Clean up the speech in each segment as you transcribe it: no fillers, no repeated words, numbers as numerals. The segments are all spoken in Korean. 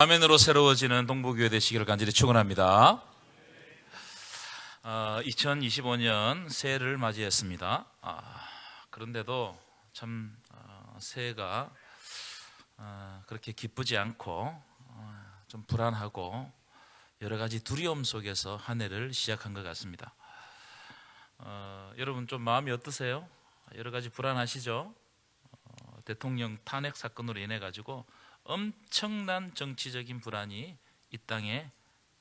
아멘으로 새로워지는 동부교회 되시기를 간절히 축원합니다. 2025년 새해를 맞이했습니다. 그런데도 참 새해가 그렇게 기쁘지 않고 좀 불안하고 여러 가지 두려움 속에서 한 해를 시작한 것 같습니다. 여러분 좀 마음이 어떠세요? 여러 가지 불안하시죠? 대통령 탄핵 사건으로 인해 가지고 엄청난 정치적인 불안이 이 땅에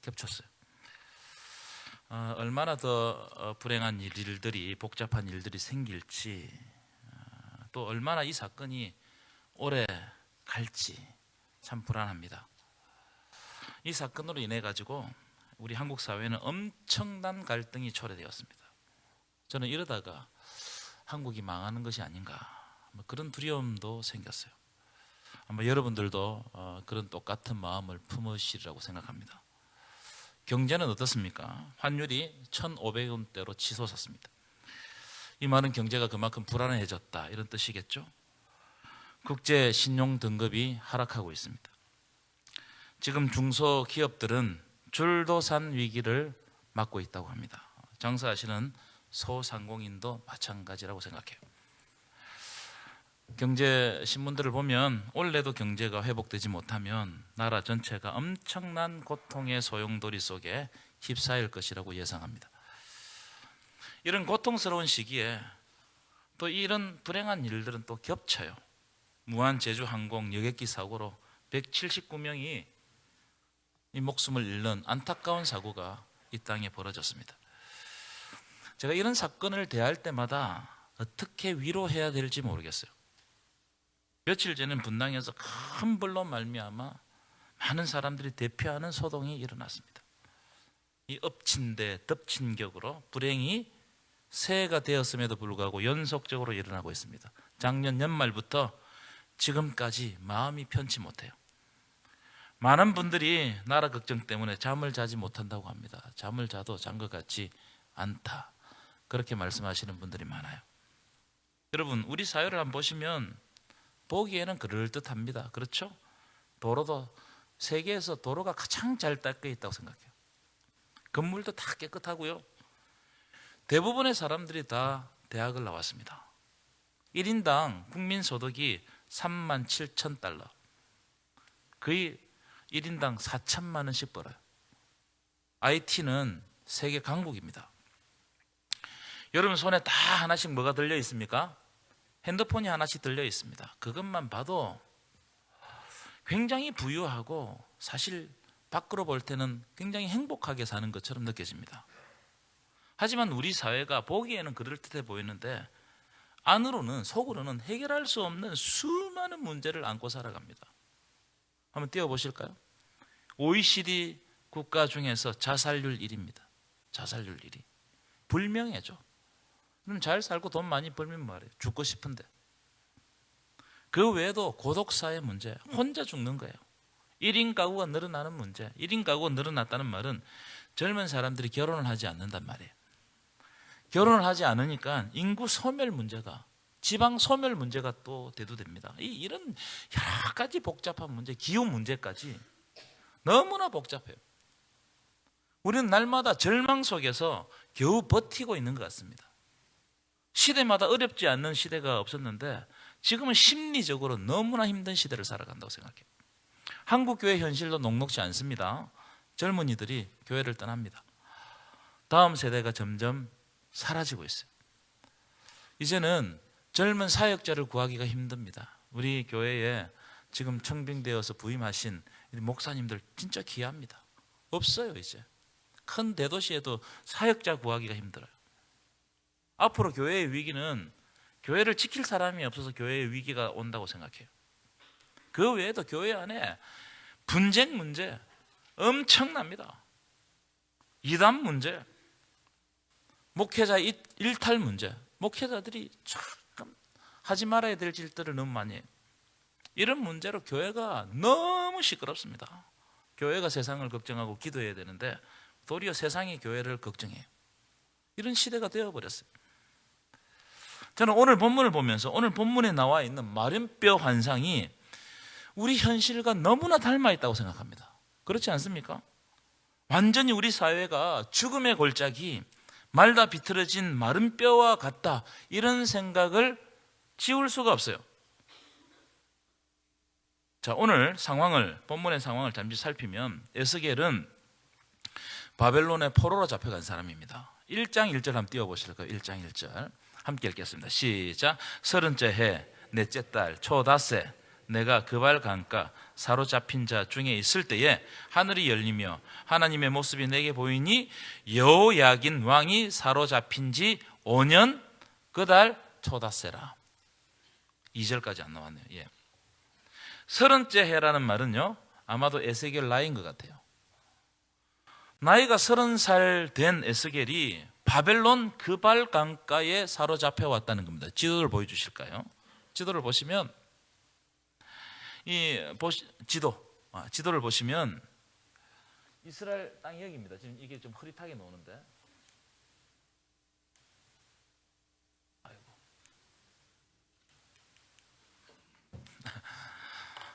겹쳤어요. 얼마나 더 불행한 일들이, 복잡한 일들이 생길지, 또 얼마나 이 사건이 오래 갈지 참 불안합니다. 이 사건으로 인해 가지고 우리 한국 사회는 엄청난 갈등이 초래되었습니다. 저는 이러다가 한국이 망하는 것이 아닌가, 그런 두려움도 생겼어요. 아마 여러분들도 그런 똑같은 마음을 품으시리라고 생각합니다. 경제는 어떻습니까? 환율이 1,500원대로 치솟았습니다. 이 말은 경제가 그만큼 불안해졌다, 이런 뜻이겠죠? 국제 신용 등급이 하락하고 있습니다. 지금 중소기업들은 줄도산 위기를 맞고 있다고 합니다. 장사하시는 소상공인도 마찬가지라고 생각해요. 경제 신문들을 보면 올해도 경제가 회복되지 못하면 나라 전체가 엄청난 고통의 소용돌이 속에 휩싸일 것이라고 예상합니다. 이런 고통스러운 시기에 또 이런 불행한 일들은 또 겹쳐요. 무한 제주항공 여객기 사고로 179명이 이 목숨을 잃는 안타까운 사고가 이 땅에 벌어졌습니다. 제가 이런 사건을 대할 때마다 어떻게 위로해야 될지 모르겠어요. 며칠 전엔 분당에서 큰 불로 말미암아 많은 사람들이 대피하는 소동이 일어났습니다. 이 엎친 데 덮친 격으로 불행이 새해가 되었음에도 불구하고 연속적으로 일어나고 있습니다. 작년 연말부터 지금까지 마음이 편치 못해요. 많은 분들이 나라 걱정 때문에 잠을 자지 못한다고 합니다. 잠을 자도 잔 것 같지 않다, 그렇게 말씀하시는 분들이 많아요. 여러분, 우리 사회를 한번 보시면 보기에는 그럴듯합니다. 그렇죠? 도로도 세계에서 도로가 가장 잘 닦여 있다고 생각해요. 건물도 다 깨끗하고요. 대부분의 사람들이 다 대학을 나왔습니다. 1인당 국민소득이 37,000달러, 거의 1인당 4천만 원씩 벌어요. IT는 세계 강국입니다. 여러분 손에 다 하나씩 뭐가 들려 있습니까? 핸드폰이 하나씩 들려 있습니다. 그것만 봐도 굉장히 부유하고 사실 밖으로 볼 때는 굉장히 행복하게 사는 것처럼 느껴집니다. 하지만 우리 사회가 보기에는 그럴듯해 보이는데 안으로는, 속으로는 해결할 수 없는 수많은 문제를 안고 살아갑니다. 한번 띄워보실까요? OECD 국가 중에서 자살률 1위입니다. 자살률 1위. 불명예죠. 그럼 잘 살고 돈 많이 벌면 말이에요. 죽고 싶은데. 그 외에도 고독사의 문제, 혼자 죽는 거예요. 1인 가구가 늘어나는 문제. 1인 가구가 늘어났다는 말은 젊은 사람들이 결혼을 하지 않는단 말이에요. 결혼을 하지 않으니까 인구 소멸 문제가, 지방 소멸 문제가 또 대두됩니다. 이런 여러 가지 복잡한 문제, 기후 문제까지 너무나 복잡해요. 우리는 날마다 절망 속에서 겨우 버티고 있는 것 같습니다. 시대마다 어렵지 않는 시대가 없었는데 지금은 심리적으로 너무나 힘든 시대를 살아간다고 생각해요. 한국 교회 현실도 녹록지 않습니다. 젊은이들이 교회를 떠납니다. 다음 세대가 점점 사라지고 있어요. 이제는 젊은 사역자를 구하기가 힘듭니다. 우리 교회에 지금 청빙되어서 부임하신 목사님들 진짜 귀합니다. 없어요. 이제 큰 대도시에도 사역자 구하기가 힘들어요. 앞으로 교회의 위기는 교회를 지킬 사람이 없어서 교회의 위기가 온다고 생각해요. 그 외에도 교회 안에 분쟁 문제 엄청납니다. 이단 문제, 목회자 일탈 문제, 목회자들이 참 하지 말아야 될 짓들을 너무 많이 해요. 이런 문제로 교회가 너무 시끄럽습니다. 교회가 세상을 걱정하고 기도해야 되는데 도리어 세상이 교회를 걱정해요. 이런 시대가 되어버렸어요. 저는 오늘 본문을 보면서 오늘 본문에 나와 있는 마른뼈 환상이 우리 현실과 너무나 닮아 있다고 생각합니다. 그렇지 않습니까? 완전히 우리 사회가 죽음의 골짜기, 말다 비틀어진 마른 뼈와 같다, 이런 생각을 지울 수가 없어요. 자, 오늘 본문의 상황을 잠시 살피면 에스겔은 바벨론의 포로로 잡혀간 사람입니다. 1장 1절 한번 띄워보실까요? 1장 1절 함께 읽겠습니다. 시작. 30째 해 넷째 달 초닷새 내가 그발 강가 사로잡힌 자 중에 있을 때에 하늘이 열리며 하나님의 모습이 내게 보이니 여호야긴 왕이 사로잡힌 지 5년 그달 초닷새라. 2절까지 안 나왔네요. 예. 30째 해라는 말은요, 아마도 에스겔 나이인 것 같아요. 나이가 30살 된 에스겔이 바벨론 그발 강가에 사로잡혀 왔다는 겁니다. 지도를 보여주실까요? 지도를 보시면 지도를 보시면 이스라엘 땅이 여기입니다. 지금 이게 좀 흐릿하게 나오는데,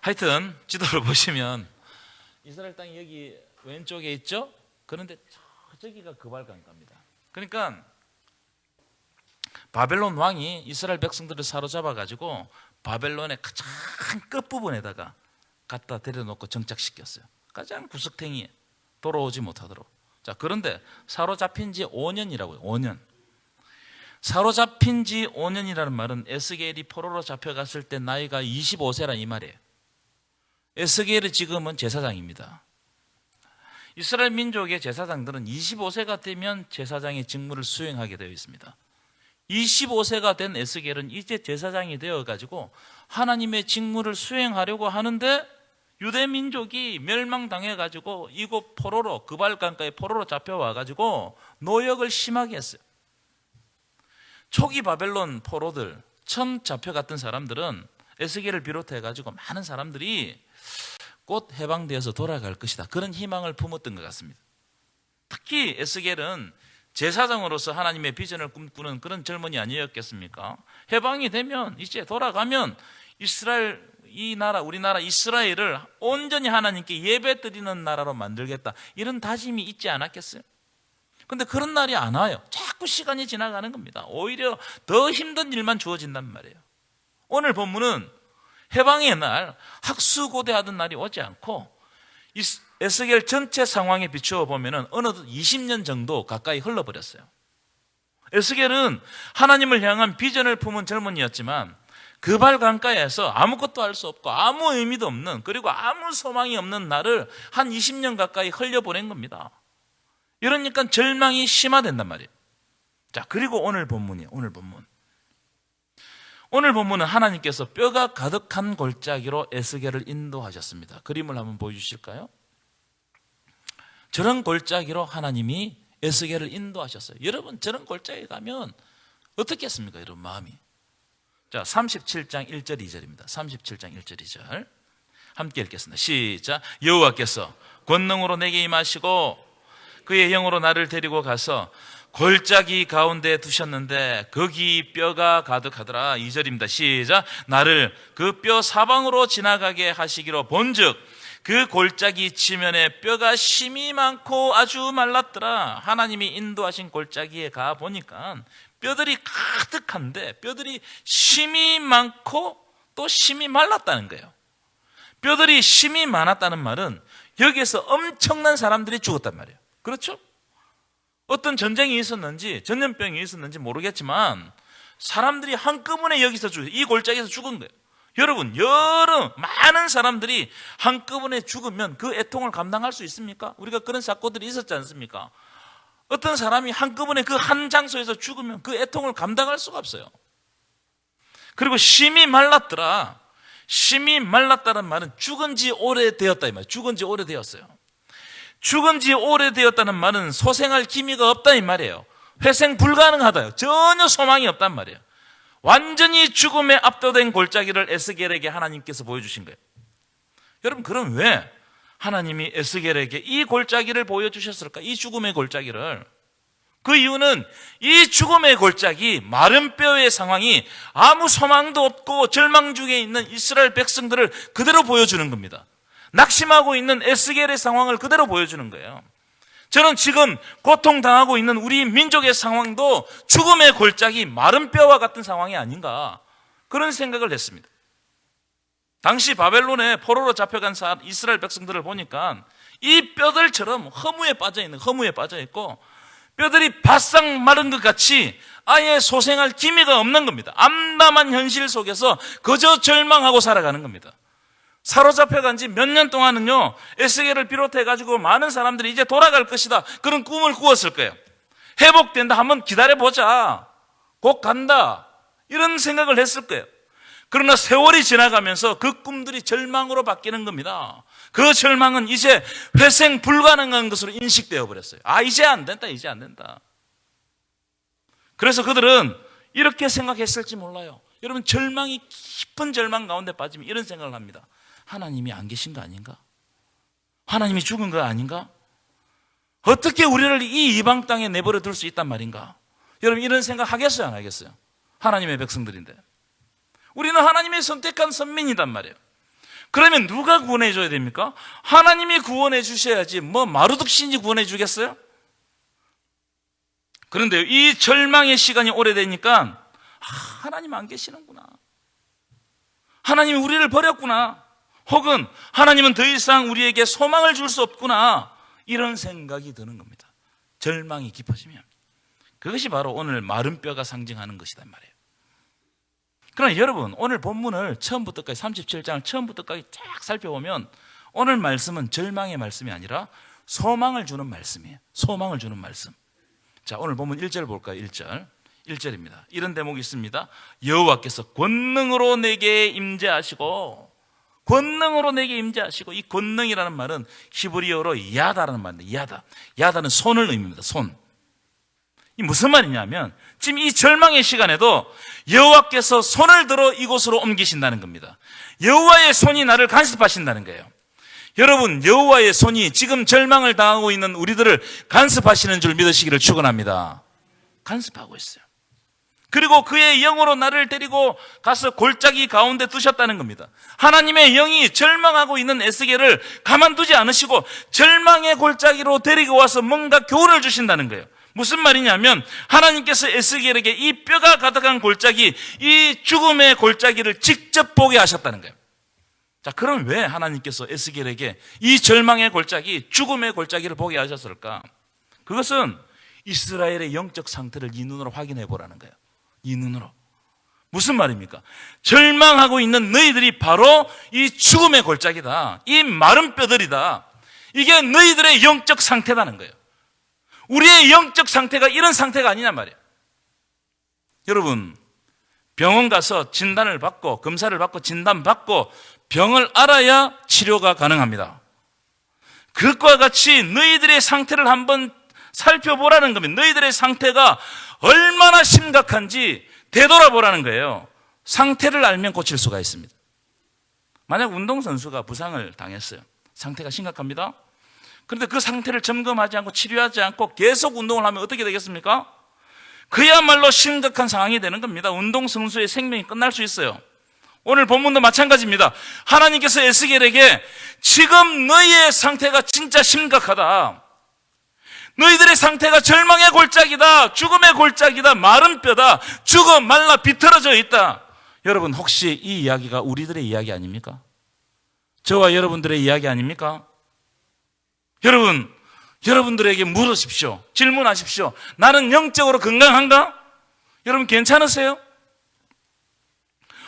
하여튼 지도를 보시면 이스라엘 땅이 여기 왼쪽에 있죠? 그런데 저기가 그발 강가입니다. 그러니까 바벨론 왕이 이스라엘 백성들을 사로잡아 가지고 바벨론의 가장 끝부분에다가 갖다 데려놓고 정착시켰어요. 가장 구석탱이에 돌아오지 못하도록. 자, 그런데 사로잡힌 지 5년이라고요. 5년. 사로잡힌 지 5년이라는 말은 에스겔이 포로로 잡혀갔을 때 나이가 25세라 이 말이에요. 에스겔이 지금은 제사장입니다. 이스라엘 민족의 제사장들은 25세가 되면 제사장의 직무를 수행하게 되어 있습니다. 25세가 된 에스겔은 이제 제사장이 되어가지고 하나님의 직무를 수행하려고 하는데 유대 민족이 멸망당해가지고 이곳 포로로, 그발강가에 포로로 잡혀와가지고 노역을 심하게 했어요. 초기 바벨론 포로들, 처음 잡혀갔던 사람들은 에스겔을 비롯해가지고 많은 사람들이 곧 해방되어서 돌아갈 것이다, 그런 희망을 품었던 것 같습니다. 특히 에스겔은 제사장으로서 하나님의 비전을 꿈꾸는 그런 젊은이 아니었겠습니까? 해방이 되면 이제 돌아가면 이스라엘, 이 나라, 우리나라 이스라엘을 온전히 하나님께 예배 드리는 나라로 만들겠다, 이런 다짐이 있지 않았겠어요? 근데 그런 날이 안 와요. 자꾸 시간이 지나가는 겁니다. 오히려 더 힘든 일만 주어진단 말이에요. 오늘 본문은 해방의 날, 학수고대하던 날이 오지 않고 에스겔 전체 상황에 비추어 보면 어느덧 20년 정도 가까이 흘러버렸어요. 에스겔은 하나님을 향한 비전을 품은 젊은이였지만 그발 강가에서 아무것도 할 수 없고 아무 의미도 없는, 그리고 아무 소망이 없는 날을 한 20년 가까이 흘려보낸 겁니다. 이러니까 절망이 심화된단 말이에요. 자, 그리고 오늘 본문은 하나님께서 뼈가 가득한 골짜기로 에스겔을 인도하셨습니다. 그림을 한번 보여주실까요? 저런 골짜기로 하나님이 에스겔을 인도하셨어요. 여러분, 저런 골짜기 가면 어떻겠습니까? 여러분 마음이. 자, 37장 1절 2절입니다. 37장 1절 2절 함께 읽겠습니다. 시작. 여호와께서 권능으로 내게 임하시고 그의 영으로 나를 데리고 가서 골짜기 가운데 두셨는데 거기 뼈가 가득하더라. 2절입니다. 시작. 나를 그 뼈 사방으로 지나가게 하시기로 본즉 그 골짜기 지면에 뼈가 심이 많고 아주 말랐더라. 하나님이 인도하신 골짜기에 가 보니까 뼈들이 가득한데 뼈들이 심이 많고 또 심이 말랐다는 거예요. 뼈들이 심이 많았다는 말은 여기에서 엄청난 사람들이 죽었단 말이에요. 그렇죠? 어떤 전쟁이 있었는지 전염병이 있었는지 모르겠지만 사람들이 한꺼번에 여기서 이 골짜기에서 죽은 거예요. 여러분, 많은 사람들이 한꺼번에 죽으면 그 애통을 감당할 수 있습니까? 우리가 그런 사건들이 있었지 않습니까? 어떤 사람이 한꺼번에 그 한 장소에서 죽으면 그 애통을 감당할 수가 없어요. 그리고 심이 말랐더라. 심이 말랐다는 말은 죽은 지 오래되었다 이 말이에요. 죽은 지 오래되었어요. 죽은 지 오래되었다는 말은 소생할 기미가 없다 이 말이에요. 회생 불가능하다. 전혀 소망이 없단 말이에요. 완전히 죽음에 압도된 골짜기를 에스겔에게 하나님께서 보여주신 거예요. 여러분, 그럼 왜 하나님이 에스겔에게 이 골짜기를 보여주셨을까? 이 죽음의 골짜기를. 그 이유는 이 죽음의 골짜기, 마른 뼈의 상황이 아무 소망도 없고 절망 중에 있는 이스라엘 백성들을 그대로 보여주는 겁니다. 낙심하고 있는 에스겔의 상황을 그대로 보여주는 거예요. 저는 지금 고통당하고 있는 우리 민족의 상황도 죽음의 골짜기, 마른 뼈와 같은 상황이 아닌가, 그런 생각을 했습니다. 당시 바벨론에 포로로 잡혀간 이스라엘 백성들을 보니까 이 뼈들처럼 허무에 빠져있고 뼈들이 바싹 마른 것 같이 아예 소생할 기미가 없는 겁니다. 암담한 현실 속에서 그저 절망하고 살아가는 겁니다. 사로잡혀간 지 몇 년 동안은요, 에스겔을 비롯해가지고 많은 사람들이 이제 돌아갈 것이다, 그런 꿈을 꾸었을 거예요. 회복된다, 한번 기다려보자, 곧 간다, 이런 생각을 했을 거예요. 그러나 세월이 지나가면서 그 꿈들이 절망으로 바뀌는 겁니다. 그 절망은 이제 회생 불가능한 것으로 인식되어 버렸어요. 아, 이제 안 된다. 그래서 그들은 이렇게 생각했을지 몰라요. 여러분, 절망이 깊은 절망 가운데 빠지면 이런 생각을 합니다. 하나님이 안 계신 거 아닌가? 하나님이 죽은 거 아닌가? 어떻게 우리를 이 이방 땅에 내버려 둘 수 있단 말인가? 여러분, 이런 생각 하겠어요, 안 하겠어요? 하나님의 백성들인데. 우리는 하나님의 선택한 선민이단 말이에요. 그러면 누가 구원해 줘야 됩니까? 하나님이 구원해 주셔야지 뭐 마루둑신이 구원해 주겠어요? 그런데 이 절망의 시간이 오래되니까 하나님 안 계시는구나, 하나님이 우리를 버렸구나, 혹은 하나님은 더 이상 우리에게 소망을 줄 수 없구나, 이런 생각이 드는 겁니다. 절망이 깊어지면. 그것이 바로 오늘 마른 뼈가 상징하는 것이단 말이에요. 그러나 여러분, 오늘 본문을 처음부터까지 37장을 처음부터까지 쫙 살펴보면 오늘 말씀은 절망의 말씀이 아니라 소망을 주는 말씀이에요. 소망을 주는 말씀. 자, 오늘 본문 1절 볼까요? 1절입니다. 이런 대목이 있습니다. 여호와께서 권능으로 내게 임재하시고, 이 권능이라는 말은 히브리어로 야다라는 말입니다. 야다는 손을 의미합니다. 손. 이 무슨 말이냐면 지금 이 절망의 시간에도 여호와께서 손을 들어 이곳으로 옮기신다는 겁니다. 여호와의 손이 나를 간섭하신다는 거예요. 여러분, 여호와의 손이 지금 절망을 당하고 있는 우리들을 간섭하시는 줄 믿으시기를 축원합니다. 간섭하고 있어요. 그리고 그의 영으로 나를 데리고 가서 골짜기 가운데 두셨다는 겁니다. 하나님의 영이 절망하고 있는 에스겔을 가만두지 않으시고 절망의 골짜기로 데리고 와서 뭔가 교훈을 주신다는 거예요. 무슨 말이냐면 하나님께서 에스겔에게 이 뼈가 가득한 골짜기, 이 죽음의 골짜기를 직접 보게 하셨다는 거예요. 자, 그럼 왜 하나님께서 에스겔에게 이 절망의 골짜기, 죽음의 골짜기를 보게 하셨을까? 그것은 이스라엘의 영적 상태를 이 눈으로 확인해 보라는 거예요. 이 눈으로. 무슨 말입니까? 절망하고 있는 너희들이 바로 이 죽음의 골짜기다, 이 마른 뼈들이다, 이게 너희들의 영적 상태라는 거예요. 우리의 영적 상태가 이런 상태가 아니란 말이에요. 여러분, 병원 가서 진단을 받고 검사를 받고 진단받고 병을 알아야 치료가 가능합니다. 그것과 같이 너희들의 상태를 한번 살펴보라는 겁니다. 너희들의 상태가 얼마나 심각한지 되돌아보라는 거예요. 상태를 알면 고칠 수가 있습니다. 만약 운동선수가 부상을 당했어요. 상태가 심각합니다. 그런데 그 상태를 점검하지 않고 치료하지 않고 계속 운동을 하면 어떻게 되겠습니까? 그야말로 심각한 상황이 되는 겁니다. 운동선수의 생명이 끝날 수 있어요. 오늘 본문도 마찬가지입니다. 하나님께서 에스겔에게 지금 너희의 상태가 진짜 심각하다, 너희들의 상태가 절망의 골짜기다, 죽음의 골짜기다, 마른 뼈다, 죽어 말라 비틀어져 있다. 여러분, 혹시 이 이야기가 우리들의 이야기 아닙니까? 저와 여러분들의 이야기 아닙니까? 여러분, 여러분들에게 물으십시오. 질문하십시오. 나는 영적으로 건강한가? 여러분, 괜찮으세요?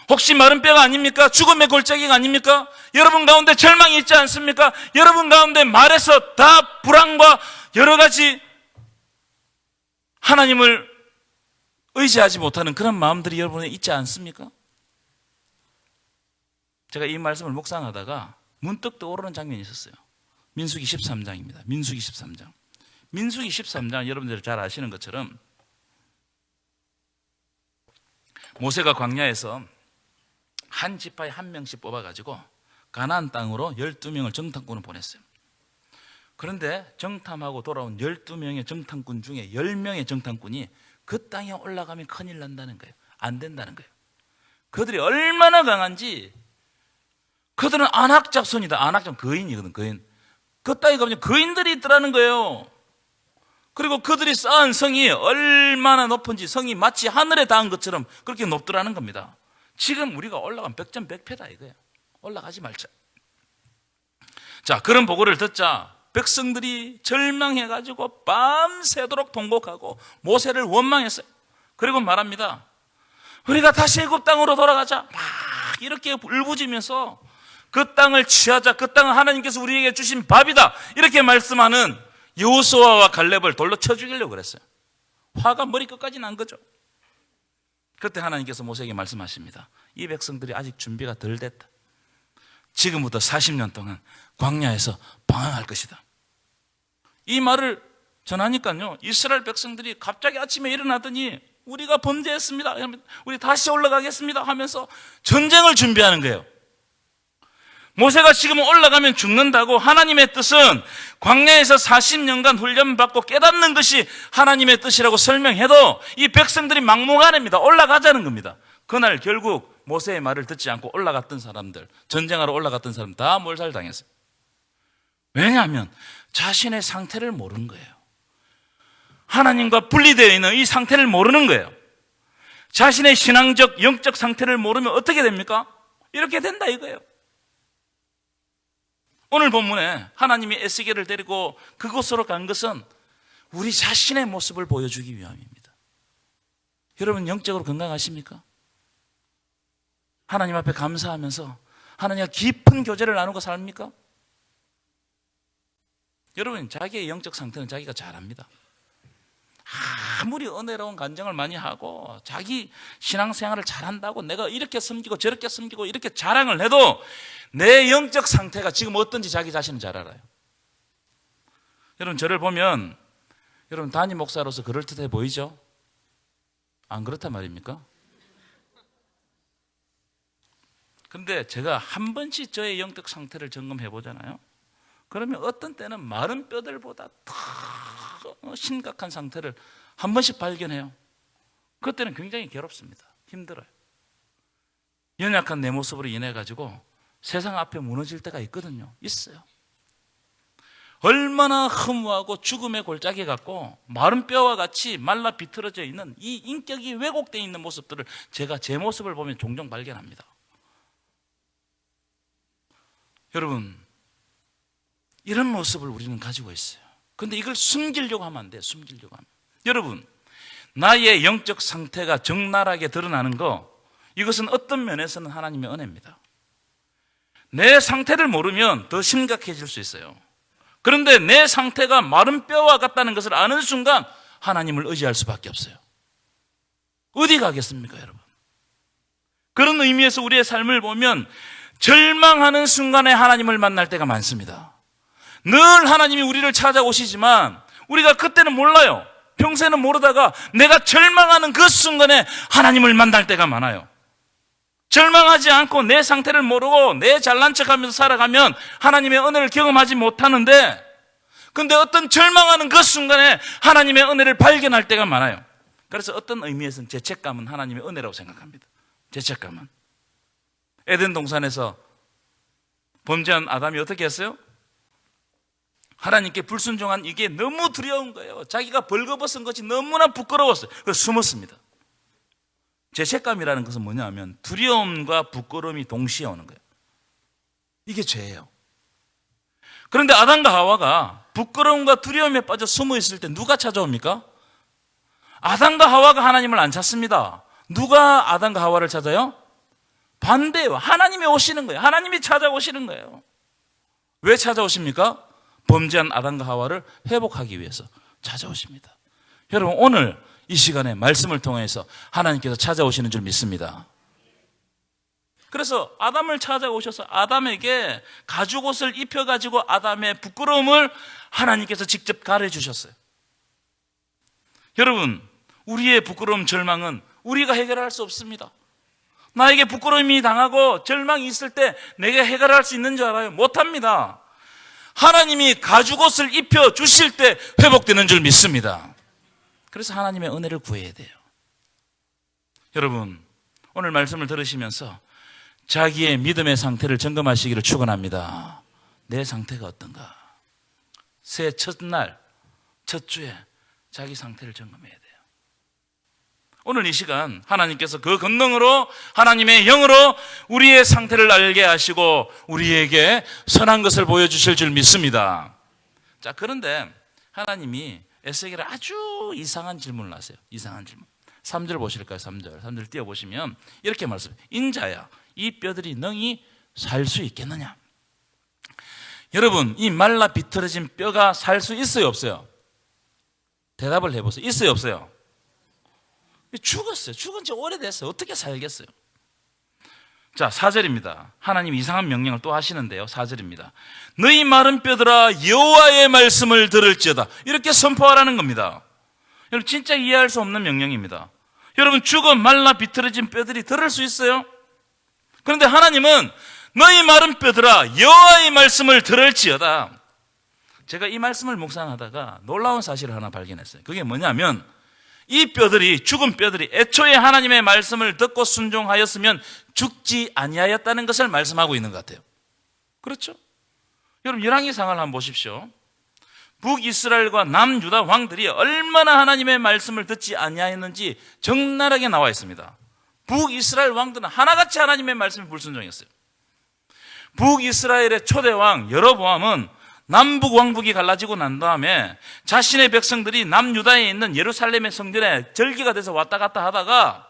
혹시 마른 뼈가 아닙니까? 죽음의 골짜기가 아닙니까? 여러분 가운데 절망이 있지 않습니까? 여러분 가운데 말해서 다 불안과 여러 가지 하나님을 의지하지 못하는 그런 마음들이 여러분에 있지 않습니까? 제가 이 말씀을 묵상하다가 문득 떠오르는 장면이 있었어요. 민수기 13장입니다. 민수기 13장. 민수기 13장 여러분들 잘 아시는 것처럼 모세가 광야에서 한 지파에 한 명씩 뽑아가지고 가나안 땅으로 12명을 정탐꾼을 보냈어요. 그런데 정탐하고 돌아온 12명의 정탐꾼 중에 10명의 정탐꾼이 그 땅에 올라가면 큰일 난다는 거예요. 안 된다는 거예요. 그들이 얼마나 강한지, 그들은 안악작손이다. 안악작 거인이거든, 거인. 그 땅에 가면 거인들이 있더라는 거예요. 그리고 그들이 쌓은 성이 얼마나 높은지, 성이 마치 하늘에 닿은 것처럼 그렇게 높더라는 겁니다. 지금 우리가 올라간 백전백패다 이거예요. 올라가지 말자. 자, 그런 보고를 듣자 백성들이 절망해가지고 밤새도록 통곡하고 모세를 원망했어요. 그리고 말합니다. 우리가 다시 애굽 땅으로 돌아가자. 막 이렇게 울부짖으면서 그 땅을 취하자. 그 땅은 하나님께서 우리에게 주신 밥이다. 이렇게 말씀하는 여호수아와 갈렙을 돌로 쳐 죽이려고 그랬어요. 화가 머리끝까지 난 거죠. 그때 하나님께서 모세에게 말씀하십니다. 이 백성들이 아직 준비가 덜 됐다. 지금부터 40년 동안 광야에서 방황할 것이다. 이 말을 전하니까요, 이스라엘 백성들이 갑자기 아침에 일어나더니 우리가 범죄했습니다, 우리 다시 올라가겠습니다 하면서 전쟁을 준비하는 거예요. 모세가 지금 올라가면 죽는다고, 하나님의 뜻은 광야에서 40년간 훈련받고 깨닫는 것이 하나님의 뜻이라고 설명해도 이 백성들이 막무가내입니다. 올라가자는 겁니다. 그날 결국 모세의 말을 듣지 않고 올라갔던 사람들, 전쟁하러 올라갔던 사람 다 몰살당했어요. 왜냐하면 자신의 상태를 모르는 거예요. 하나님과 분리되어 있는 이 상태를 모르는 거예요. 자신의 신앙적, 영적 상태를 모르면 어떻게 됩니까? 이렇게 된다 이거예요. 오늘 본문에 하나님이 에스겔을 데리고 그곳으로 간 것은 우리 자신의 모습을 보여주기 위함입니다. 여러분 영적으로 건강하십니까? 하나님 앞에 감사하면서 하나님과 깊은 교제를 나누고 삽니까? 여러분 자기의 영적 상태는 자기가 잘 압니다. 아무리 은혜로운 간증을 많이 하고 자기 신앙생활을 잘한다고 내가 이렇게 섬기고 저렇게 섬기고 이렇게 자랑을 해도 내 영적 상태가 지금 어떤지 자기 자신은 잘 알아요. 여러분 저를 보면 여러분 담임 목사로서 그럴듯해 보이죠? 안 그렇단 말입니까? 근데 제가 한 번씩 저의 영적 상태를 점검해 보잖아요. 그러면 어떤 때는 마른 뼈들보다 더 심각한 상태를 한 번씩 발견해요. 그때는 굉장히 괴롭습니다. 힘들어요. 연약한 내 모습으로 인해 가지고 세상 앞에 무너질 때가 있거든요. 있어요. 얼마나 허무하고 죽음의 골짜기 같고 마른 뼈와 같이 말라 비틀어져 있는 이 인격이 왜곡되어 있는 모습들을 제가 제 모습을 보면 종종 발견합니다. 여러분 이런 모습을 우리는 가지고 있어요. 그런데 이걸 숨기려고 하면 안 돼요. 숨기려고 하면. 여러분 나의 영적 상태가 적나라하게 드러나는 거, 이것은 어떤 면에서는 하나님의 은혜입니다. 내 상태를 모르면 더 심각해질 수 있어요. 그런데 내 상태가 마른 뼈와 같다는 것을 아는 순간 하나님을 의지할 수밖에 없어요. 어디 가겠습니까 여러분? 그런 의미에서 우리의 삶을 보면 절망하는 순간에 하나님을 만날 때가 많습니다. 늘 하나님이 우리를 찾아오시지만 우리가 그때는 몰라요. 평소에는 모르다가 내가 절망하는 그 순간에 하나님을 만날 때가 많아요. 절망하지 않고 내 상태를 모르고 내 잘난 척하면서 살아가면 하나님의 은혜를 경험하지 못하는데, 근데 어떤 절망하는 그 순간에 하나님의 은혜를 발견할 때가 많아요. 그래서 어떤 의미에서는 죄책감은 하나님의 은혜라고 생각합니다. 죄책감은. 에덴 동산에서 범죄한 아담이 어떻게 했어요? 하나님께 불순종한 이게 너무 두려운 거예요. 자기가 벌거벗은 것이 너무나 부끄러웠어요. 그래서 숨었습니다. 죄책감이라는 것은 뭐냐 하면 두려움과 부끄러움이 동시에 오는 거예요. 이게 죄예요. 그런데 아담과 하와가 부끄러움과 두려움에 빠져 숨어 있을 때 누가 찾아옵니까? 아담과 하와가 하나님을 안 찾습니다. 누가 아담과 하와를 찾아요? 반대예요. 하나님이 오시는 거예요. 하나님이 찾아오시는 거예요. 왜 찾아오십니까? 범죄한 아담과 하와를 회복하기 위해서 찾아오십니다. 여러분 오늘 이 시간에 말씀을 통해서 하나님께서 찾아오시는 줄 믿습니다. 그래서 아담을 찾아오셔서 아담에게 가죽옷을 입혀가지고 아담의 부끄러움을 하나님께서 직접 가려주셨어요. 여러분 우리의 부끄러움 절망은 우리가 해결할 수 없습니다. 나에게 부끄러움이 당하고 절망이 있을 때 내가 해결할 수 있는 줄 알아요? 못합니다. 하나님이 가죽옷을 입혀 주실 때 회복되는 줄 믿습니다. 그래서 하나님의 은혜를 구해야 돼요. 여러분, 오늘 말씀을 들으시면서 자기의 믿음의 상태를 점검하시기를 축원합니다. 내 상태가 어떤가? 새해 첫날, 첫 주에 자기 상태를 점검해야 돼요. 오늘 이 시간 하나님께서 그 권능으로, 하나님의 영으로 우리의 상태를 알게 하시고 우리에게 선한 것을 보여주실 줄 믿습니다. 자, 그런데 하나님이 에스겔에게 아주 이상한 질문을 하세요. 이상한 질문. 3절 보실까요? 3절 띄워보시면 이렇게 말씀해요. 인자야, 이 뼈들이 능히 살 수 있겠느냐? 여러분, 이 말라 비틀어진 뼈가 살 수 있어요, 없어요? 대답을 해보세요. 있어요, 없어요? 죽었어요. 죽은 지 오래됐어요. 어떻게 살겠어요? 자, 4절입니다. 하나님 이상한 명령을 또 하시는데요. 4절입니다. 너희 마른 뼈들아 여호와의 말씀을 들을지어다. 이렇게 선포하라는 겁니다. 여러분, 진짜 이해할 수 없는 명령입니다. 여러분, 죽어 말라 비틀어진 뼈들이 들을 수 있어요? 그런데 하나님은 너희 마른 뼈들아 여호와의 말씀을 들을지어다. 제가 이 말씀을 묵상하다가 놀라운 사실을 하나 발견했어요. 그게 뭐냐면 이 뼈들이, 죽은 뼈들이 애초에 하나님의 말씀을 듣고 순종하였으면 죽지 아니하였다는 것을 말씀하고 있는 것 같아요. 그렇죠? 여러분, 열왕기상을 한번 보십시오. 북이스라엘과 남유다 왕들이 얼마나 하나님의 말씀을 듣지 아니하였는지 적나라하게 나와 있습니다. 북이스라엘 왕들은 하나같이 하나님의 말씀에 불순종했어요. 북이스라엘의 초대왕 여로보암은 남북 왕국이 갈라지고 난 다음에 자신의 백성들이 남유다에 있는 예루살렘의 성전에 절기가 돼서 왔다 갔다 하다가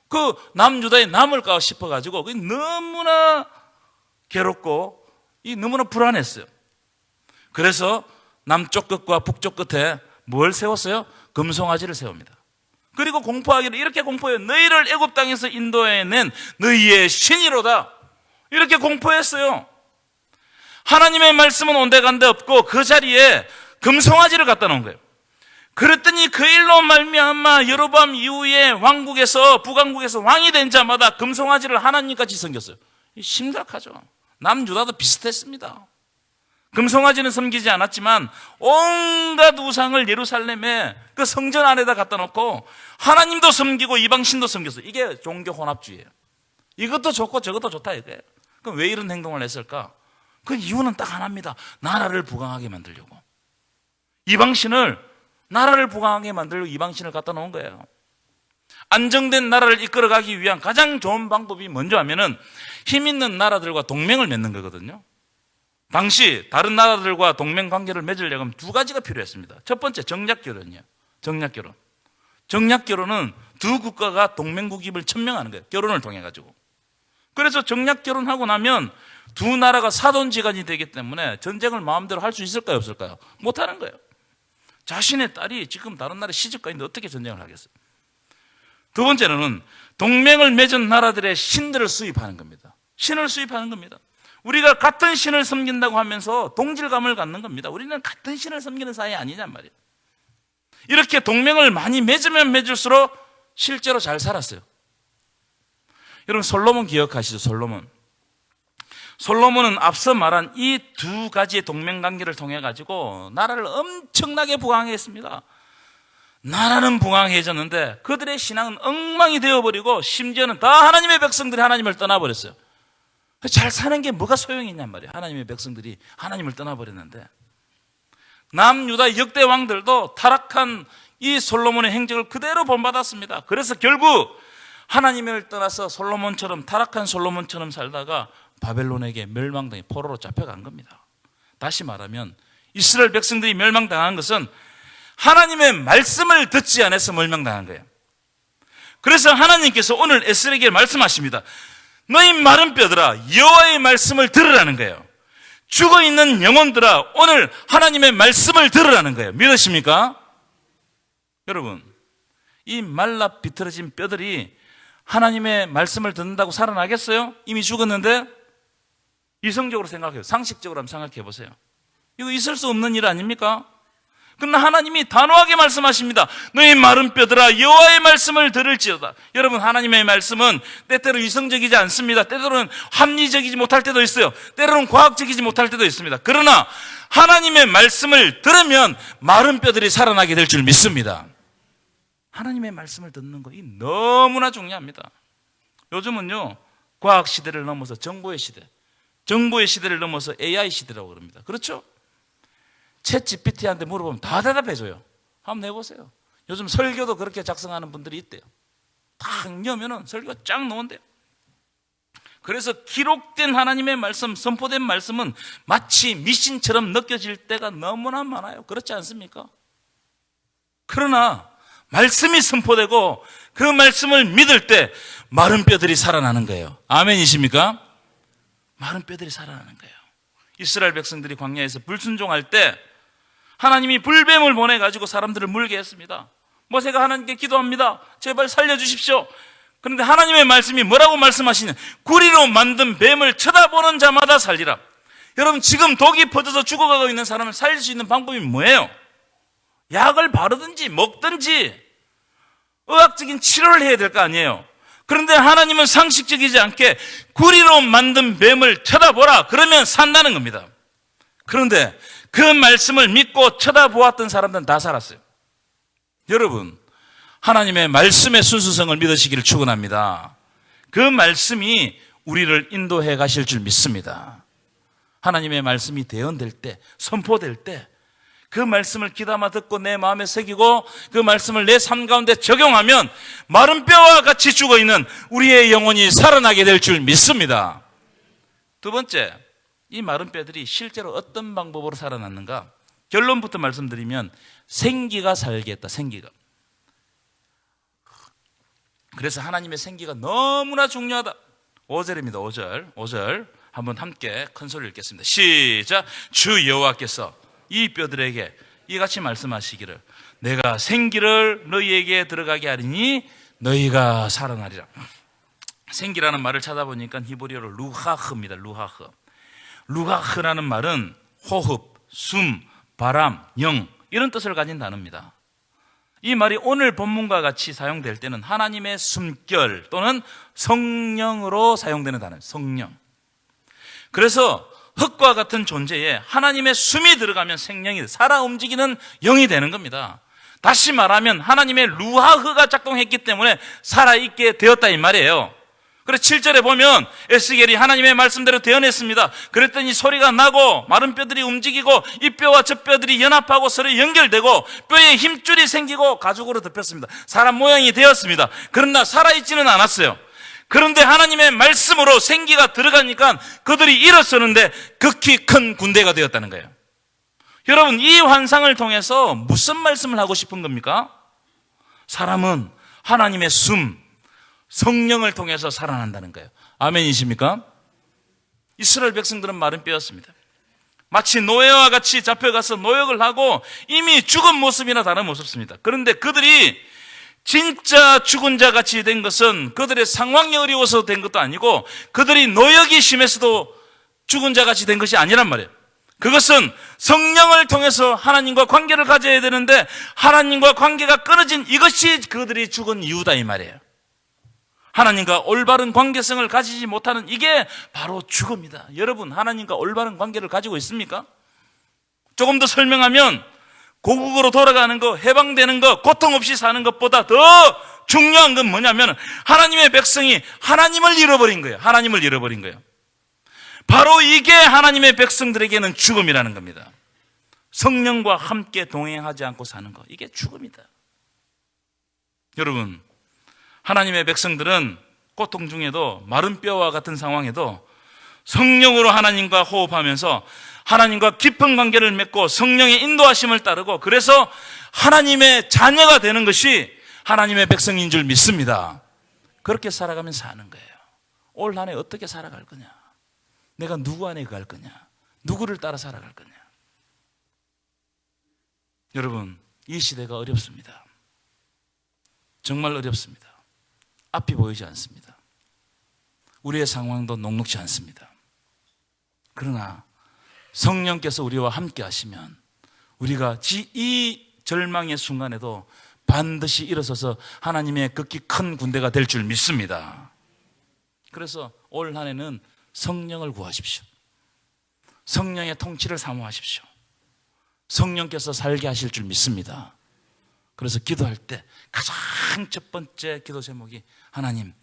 그 남유다에 남을까 싶어가지고 너무나 괴롭고 너무나 불안했어요. 그래서 남쪽 끝과 북쪽 끝에 뭘 세웠어요? 금송아지를 세웁니다. 그리고 공포하기를 이렇게 공포해요. 너희를 애굽 땅에서 인도해낸 너희의 신이로다. 이렇게 공포했어요. 하나님의 말씀은 온데간데 없고 그 자리에 금송아지를 갖다 놓은 거예요. 그랬더니 그 일로 말미암아 여로보암 이후에 왕국에서, 북왕국에서 왕이 된 자마다 금송아지를 하나님같이 섬겼어요. 심각하죠. 남유다도 비슷했습니다. 금송아지는 섬기지 않았지만 온갖 우상을 예루살렘에 그 성전 안에다 갖다 놓고 하나님도 섬기고 이방신도 섬겼어요. 이게 종교 혼합주의예요. 이것도 좋고 저것도 좋다 이거예요. 그럼 왜 이런 행동을 했을까? 그 이유는 딱 하나입니다. 나라를 부강하게 만들려고. 이방신을, 나라를 부강하게 만들려고 이방신을 갖다 놓은 거예요. 안정된 나라를 이끌어가기 위한 가장 좋은 방법이 뭔지 하면은 힘 있는 나라들과 동맹을 맺는 거거든요. 당시 다른 나라들과 동맹 관계를 맺으려면 두 가지가 필요했습니다. 첫 번째, 정략결혼이요. 정략결혼. 정략결혼은 두 국가가 동맹국임을 천명하는 거예요. 결혼을 통해 가지고. 그래서 정략결혼하고 나면 두 나라가 사돈지간이 되기 때문에 전쟁을 마음대로 할 수 있을까요, 없을까요? 못하는 거예요. 자신의 딸이 지금 다른 나라에 시집가 있는데 어떻게 전쟁을 하겠어요? 두 번째는 동맹을 맺은 나라들의 신들을 수입하는 겁니다. 신을 수입하는 겁니다. 우리가 같은 신을 섬긴다고 하면서 동질감을 갖는 겁니다. 우리는 같은 신을 섬기는 사이 아니냔 말이에요. 이렇게 동맹을 많이 맺으면 맺을수록 실제로 잘 살았어요. 여러분, 솔로몬 기억하시죠? 솔로몬은 앞서 말한 이 두 가지의 동맹관계를 통해 가지고 나라를 엄청나게 부강했습니다. 나라는 부강해졌는데 그들의 신앙은 엉망이 되어버리고 심지어는 다 하나님의 백성들이 하나님을 떠나버렸어요. 잘 사는 게 뭐가 소용이 있냔 말이에요. 하나님의 백성들이 하나님을 떠나버렸는데. 남유다 역대 왕들도 타락한 이 솔로몬의 행적을 그대로 본받았습니다. 그래서 결국 하나님을 떠나서 솔로몬처럼, 타락한 솔로몬처럼 살다가 바벨론에게 멸망당해 포로로 잡혀간 겁니다. 다시 말하면 이스라엘 백성들이 멸망당한 것은 하나님의 말씀을 듣지 않아서 멸망당한 거예요. 그래서 하나님께서 오늘 에스겔에게 말씀하십니다. 너희 마른 뼈들아 여호와의 말씀을 들으라는 거예요. 죽어있는 영혼들아 오늘 하나님의 말씀을 들으라는 거예요. 믿으십니까? 여러분, 이 말라 비틀어진 뼈들이 하나님의 말씀을 듣는다고 살아나겠어요? 이미 죽었는데? 이성적으로 생각해요. 상식적으로 한번 생각해 보세요. 이거 있을 수 없는 일 아닙니까? 그러나 하나님이 단호하게 말씀하십니다. 너희 마른 뼈들아 여호와의 말씀을 들을지어다. 여러분, 하나님의 말씀은 때때로 이성적이지 않습니다. 때로는 합리적이지 못할 때도 있어요. 때로는 과학적이지 못할 때도 있습니다. 그러나 하나님의 말씀을 들으면 마른 뼈들이 살아나게 될 줄 믿습니다. 하나님의 말씀을 듣는 것이 너무나 중요합니다. 요즘은요, 과학 시대를 넘어서 정보의 시대, 정보의 시대를 넘어서 AI 시대라고 그럽니다. 그렇죠? 챗 GPT한테 물어보면 다 대답해줘요. 한번 해보세요. 요즘 설교도 그렇게 작성하는 분들이 있대요. 딱 여면은 설교가 쫙 나온대요. 그래서 기록된 하나님의 말씀, 선포된 말씀은 마치 미신처럼 느껴질 때가 너무나 많아요. 그렇지 않습니까? 그러나 말씀이 선포되고 그 말씀을 믿을 때 마른 뼈들이 살아나는 거예요. 아멘이십니까? 마른 뼈들이 살아나는 거예요. 이스라엘 백성들이 광야에서 불순종할 때 하나님이 불뱀을 보내가지고 사람들을 물게 했습니다. 모세가 하나님께 기도합니다. 제발 살려주십시오. 그런데 하나님의 말씀이 뭐라고 말씀하시냐? 구리로 만든 뱀을 쳐다보는 자마다 살리라. 여러분, 지금 독이 퍼져서 죽어가고 있는 사람을 살릴 수 있는 방법이 뭐예요? 약을 바르든지 먹든지 의학적인 치료를 해야 될 거 아니에요. 그런데 하나님은 상식적이지 않게 구리로 만든 뱀을 쳐다보라. 그러면 산다는 겁니다. 그런데 그 말씀을 믿고 쳐다보았던 사람들은 다 살았어요. 여러분, 하나님의 말씀의 순수성을 믿으시기를 축원합니다. 그 말씀이 우리를 인도해 가실 줄 믿습니다. 하나님의 말씀이 대언될 때, 선포될 때 그 말씀을 귀담아 듣고 내 마음에 새기고 그 말씀을 내 삶 가운데 적용하면 마른 뼈와 같이 죽어있는 우리의 영혼이 살아나게 될 줄 믿습니다. 두 번째, 이 마른 뼈들이 실제로 어떤 방법으로 살아났는가? 결론부터 말씀드리면 생기가 살게 했다. 생기가. 그래서 하나님의 생기가 너무나 중요하다. 5절입니다. 5절 한번 함께 큰 소리를 읽겠습니다. 시작. 주 여호와께서 이 뼈들에게 이같이 말씀하시기를 내가 생기를 너희에게 들어가게 하리니 너희가 살아나리라. 생기라는 말을 찾아보니까 히브리어로 루하흐입니다. 루하흐라는 말은 호흡, 숨, 바람, 영 이런 뜻을 가진 단어입니다. 이 말이 오늘 본문과 같이 사용될 때는 하나님의 숨결 또는 성령으로 사용되는 단어예요. 성령. 그래서 흙과 같은 존재에 하나님의 숨이 들어가면 생명이 살아 움직이는 영이 되는 겁니다. 다시 말하면 하나님의 루하흐가 작동했기 때문에 살아있게 되었다 이 말이에요. 그래서 7절에 보면 에스겔이 하나님의 말씀대로 대언했습니다. 그랬더니 소리가 나고 마른 뼈들이 움직이고 이 뼈와 저 뼈들이 연합하고 서로 연결되고 뼈에 힘줄이 생기고 가죽으로 덮였습니다. 사람 모양이 되었습니다. 그러나 살아있지는 않았어요. 그런데 하나님의 말씀으로 생기가 들어가니까 그들이 일어서는데 극히 큰 군대가 되었다는 거예요. 여러분, 이 환상을 통해서 무슨 말씀을 하고 싶은 겁니까? 사람은 하나님의 숨, 성령을 통해서 살아난다는 거예요. 아멘이십니까? 이스라엘 백성들은 마른 뼈였습니다. 마치 노예와 같이 잡혀가서 노역을 하고 이미 죽은 모습이나 다름없었습니다. 그런데 그들이 진짜 죽은 자 같이 된 것은 그들의 상황이 어려워서 된 것도 아니고 그들이 노역이 심해서도 죽은 자 같이 된 것이 아니란 말이에요. 그것은 성령을 통해서 하나님과 관계를 가져야 되는데 하나님과 관계가 끊어진 이것이 그들이 죽은 이유다 이 말이에요. 하나님과 올바른 관계성을 가지지 못하는 이게 바로 죽음이다. 여러분, 하나님과 올바른 관계를 가지고 있습니까? 조금 더 설명하면 고국으로 돌아가는 거, 해방되는 거, 고통 없이 사는 것보다 더 중요한 건 뭐냐면 하나님의 백성이 하나님을 잃어버린 거예요. 하나님을 잃어버린 거예요. 바로 이게 하나님의 백성들에게는 죽음이라는 겁니다. 성령과 함께 동행하지 않고 사는 거, 이게 죽음이다. 여러분, 하나님의 백성들은 고통 중에도 마른 뼈와 같은 상황에도 성령으로 하나님과 호흡하면서 하나님과 깊은 관계를 맺고 성령의 인도하심을 따르고 그래서 하나님의 자녀가 되는 것이 하나님의 백성인 줄 믿습니다. 그렇게 살아가면 사는 거예요. 올 한 해 어떻게 살아갈 거냐? 내가 누구 안에 갈 거냐? 누구를 따라 살아갈 거냐? 여러분, 이 시대가 어렵습니다. 정말 어렵습니다. 앞이 보이지 않습니다. 우리의 상황도 녹록지 않습니다. 그러나 성령께서 우리와 함께 하시면 우리가 이 절망의 순간에도 반드시 일어서서 하나님의 극히 큰 군대가 될 줄 믿습니다. 그래서 올 한 해는 성령을 구하십시오. 성령의 통치를 사모하십시오. 성령께서 살게 하실 줄 믿습니다. 그래서 기도할 때 가장 첫 번째 기도 제목이 하나님,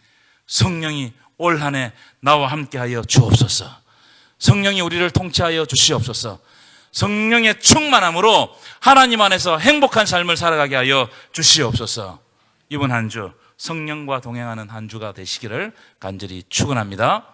성령이 올 한 해 나와 함께하여 주옵소서. 성령이 우리를 통치하여 주시옵소서. 성령의 충만함으로 하나님 안에서 행복한 삶을 살아가게 하여 주시옵소서. 이번 한 주 성령과 동행하는 한 주가 되시기를 간절히 축원합니다.